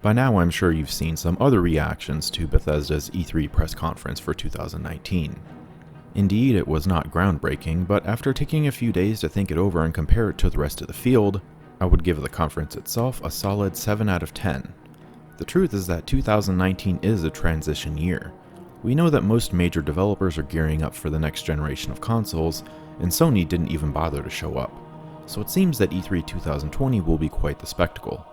By now I'm sure you've seen some other reactions to Bethesda's E3 press conference for 2019. Indeed, it was not groundbreaking, but after taking a few days to think it over and compare it to the rest of the field, I would give the conference itself a solid 7 out of 10. The truth is that 2019 is a transition year. We know that most major developers are gearing up for the next generation of consoles, and Sony didn't even bother to show up. So it seems that E3 2020 will be quite the spectacle.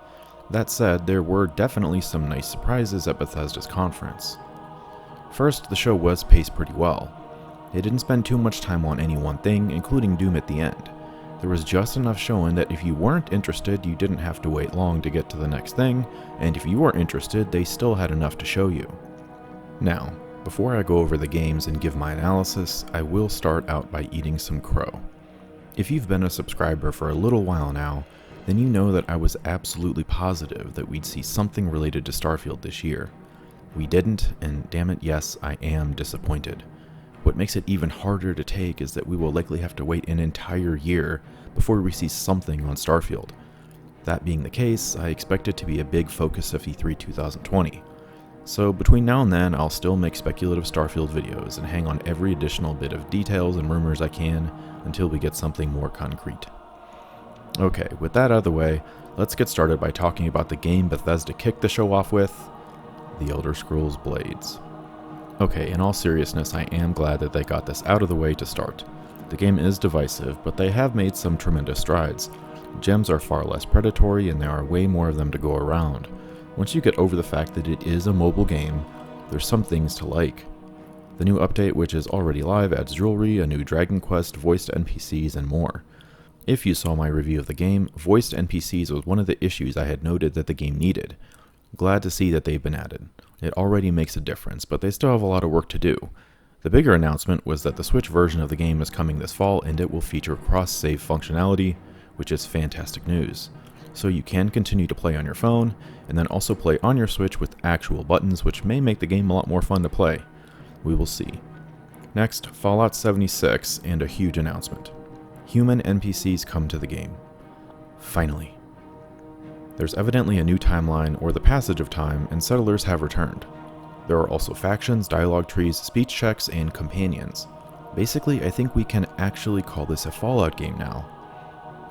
That said, there were definitely some nice surprises at Bethesda's conference. First, the show was paced pretty well. It didn't spend too much time on any one thing, including Doom at the end. There was just enough showing that if you weren't interested, you didn't have to wait long to get to the next thing, and if you were interested, they still had enough to show you. Now, before I go over the games and give my analysis, I will start out by eating some crow. If you've been a subscriber for a little while now, then you know that I was absolutely positive that we'd see something related to Starfield this year. We didn't, and damn it, yes, I am disappointed. What makes it even harder to take is that we will likely have to wait an entire year before we see something on Starfield. That being the case, I expect it to be a big focus of E3 2020. So between now and then, I'll still make speculative Starfield videos and hang on every additional bit of details and rumors I can until we get something more concrete. Okay, with that out of the way, let's get started by talking about the game Bethesda kicked the show off with, The Elder Scrolls Blades. Okay, in all seriousness, I am glad that they got this out of the way to start. The game is divisive, but they have made some tremendous strides. Gems are far less predatory and there are way more of them to go around. Once you get over the fact that it is a mobile game, there's some things to like. The new update, which is already live, adds jewelry, a new Dragon Quest, voiced NPCs, and more. If you saw my review of the game, voiced NPCs was one of the issues I had noted that the game needed. Glad to see that they've been added. It already makes a difference, but they still have a lot of work to do. The bigger announcement was that the Switch version of the game is coming this fall and it will feature cross-save functionality, which is fantastic news. So you can continue to play on your phone, and then also play on your Switch with actual buttons, which may make the game a lot more fun to play. We will see. Next, Fallout 76 and a huge announcement. Human NPCs come to the game. Finally. There's evidently a new timeline or the passage of time, and settlers have returned. There are also factions, dialogue trees, speech checks, and companions. Basically, I think we can actually call this a Fallout game now.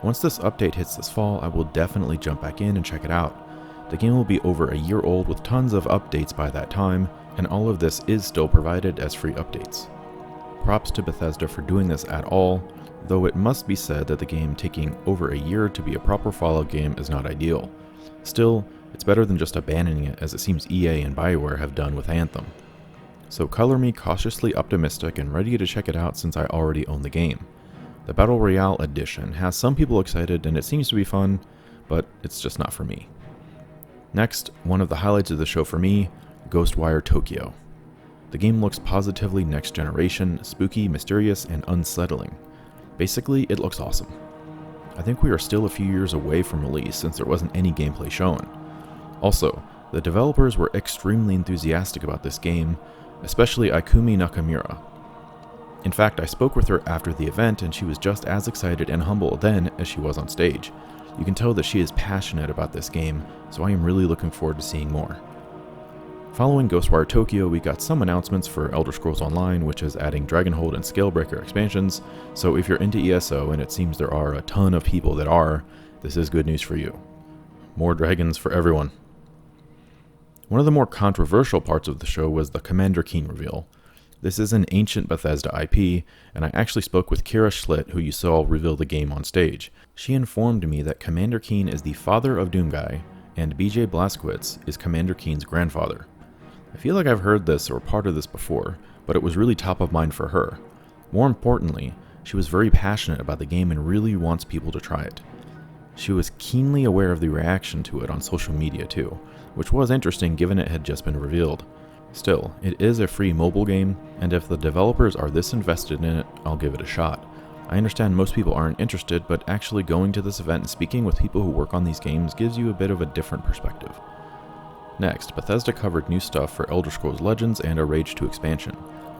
Once this update hits this fall, I will definitely jump back in and check it out. The game will be over a year old with tons of updates by that time, and all of this is still provided as free updates. Props to Bethesda for doing this at all, though it must be said that the game taking over a year to be a proper Fallout game is not ideal. Still, it's better than just abandoning it as it seems EA and BioWare have done with Anthem. So color me cautiously optimistic and ready to check it out since I already own the game. The Battle Royale edition has some people excited and it seems to be fun, but it's just not for me. Next, one of the highlights of the show for me, Ghostwire Tokyo. The game looks positively next generation, spooky, mysterious, and unsettling. Basically, it looks awesome. I think we are still a few years away from release since there wasn't any gameplay shown. Also, the developers were extremely enthusiastic about this game, especially Ikumi Nakamura. In fact, I spoke with her after the event and she was just as excited and humble then as she was on stage. You can tell that she is passionate about this game, so I am really looking forward to seeing more. Following Ghostwire Tokyo, we got some announcements for Elder Scrolls Online, which is adding Dragonhold and Scalebreaker expansions, so if you're into ESO, and it seems there are a ton of people that are, this is good news for you. More dragons for everyone. One of the more controversial parts of the show was the Commander Keen reveal. This is an ancient Bethesda IP, and I actually spoke with Kira Schlitt, who you saw reveal the game on stage. She informed me that Commander Keen is the father of Doomguy, and BJ Blazkowicz is Commander Keen's grandfather. I feel like I've heard this or part of this before, but it was really top of mind for her. More importantly, she was very passionate about the game and really wants people to try it. She was keenly aware of the reaction to it on social media too, which was interesting given it had just been revealed. Still, it is a free mobile game, and if the developers are this invested in it, I'll give it a shot. I understand most people aren't interested, but actually going to this event and speaking with people who work on these games gives you a bit of a different perspective. Next, Bethesda covered new stuff for Elder Scrolls Legends and a Rage 2 expansion.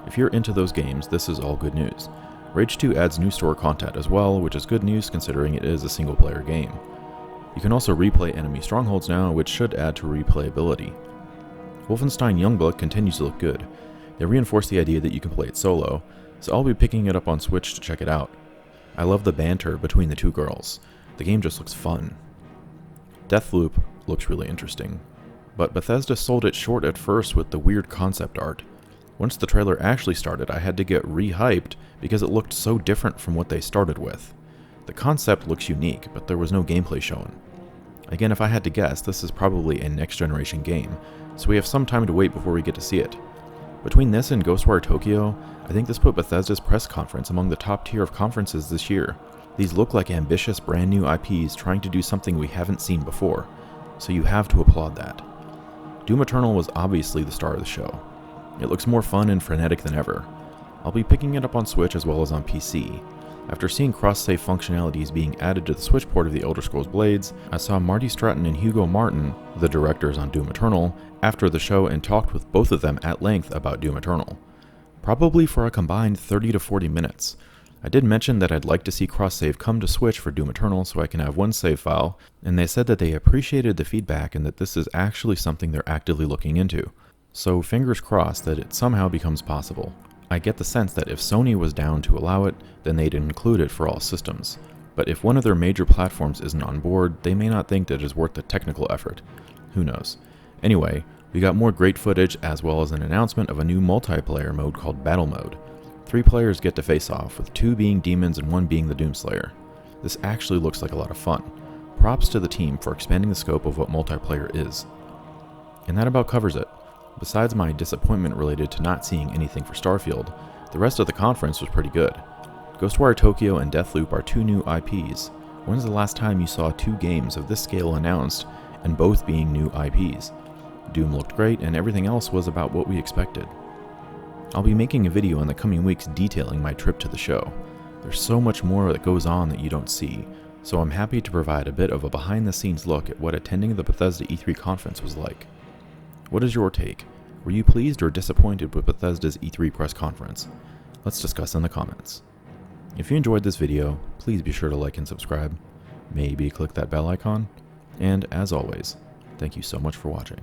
If you're into those games, this is all good news. Rage 2 adds new story content as well, which is good news considering it is a single-player game. You can also replay enemy strongholds now, which should add to replayability. Wolfenstein Youngblood continues to look good. They reinforce the idea that you can play it solo, so I'll be picking it up on Switch to check it out. I love the banter between the two girls. The game just looks fun. Deathloop looks really interesting, but Bethesda sold it short at first with the weird concept art. Once the trailer actually started, I had to get re-hyped because it looked so different from what they started with. The concept looks unique, but there was no gameplay shown. Again, if I had to guess, this is probably a next-generation game, so we have some time to wait before we get to see it. Between this and Ghostwire Tokyo, I think this put Bethesda's press conference among the top tier of conferences this year. These look like ambitious brand new IPs trying to do something we haven't seen before, so you have to applaud that. Doom Eternal was obviously the star of the show. It looks more fun and frenetic than ever. I'll be picking it up on Switch as well as on PC. After seeing cross-save functionalities being added to the Switch port of the Elder Scrolls Blades, I saw Marty Stratton and Hugo Martin, the directors on Doom Eternal, after the show and talked with both of them at length about Doom Eternal. Probably for a combined 30 to 40 minutes. I did mention that I'd like to see cross-save come to Switch for Doom Eternal so I can have one save file, and they said that they appreciated the feedback and that this is actually something they're actively looking into. So fingers crossed that it somehow becomes possible. I get the sense that if Sony was down to allow it, then they'd include it for all systems. But if one of their major platforms isn't on board, they may not think that it is worth the technical effort. Who knows? Anyway, we got more great footage as well as an announcement of a new multiplayer mode called Battle Mode. 3 players get to face off, with 2 being demons and 1 being the Doomslayer. This actually looks like a lot of fun. Props to the team for expanding the scope of what multiplayer is. And that about covers it. Besides my disappointment related to not seeing anything for Starfield, the rest of the conference was pretty good. Ghostwire Tokyo and Deathloop are 2 new IPs. When is the last time you saw 2 games of this scale announced, and both being new IPs? Doom looked great, and everything else was about what we expected. I'll be making a video in the coming weeks detailing my trip to the show. There's so much more that goes on that you don't see, so I'm happy to provide a bit of a behind-the-scenes look at what attending the Bethesda E3 conference was like. What is your take? Were you pleased or disappointed with Bethesda's E3 press conference? Let's discuss in the comments. If you enjoyed this video, please be sure to like and subscribe. Maybe click that bell icon. And as always, thank you so much for watching.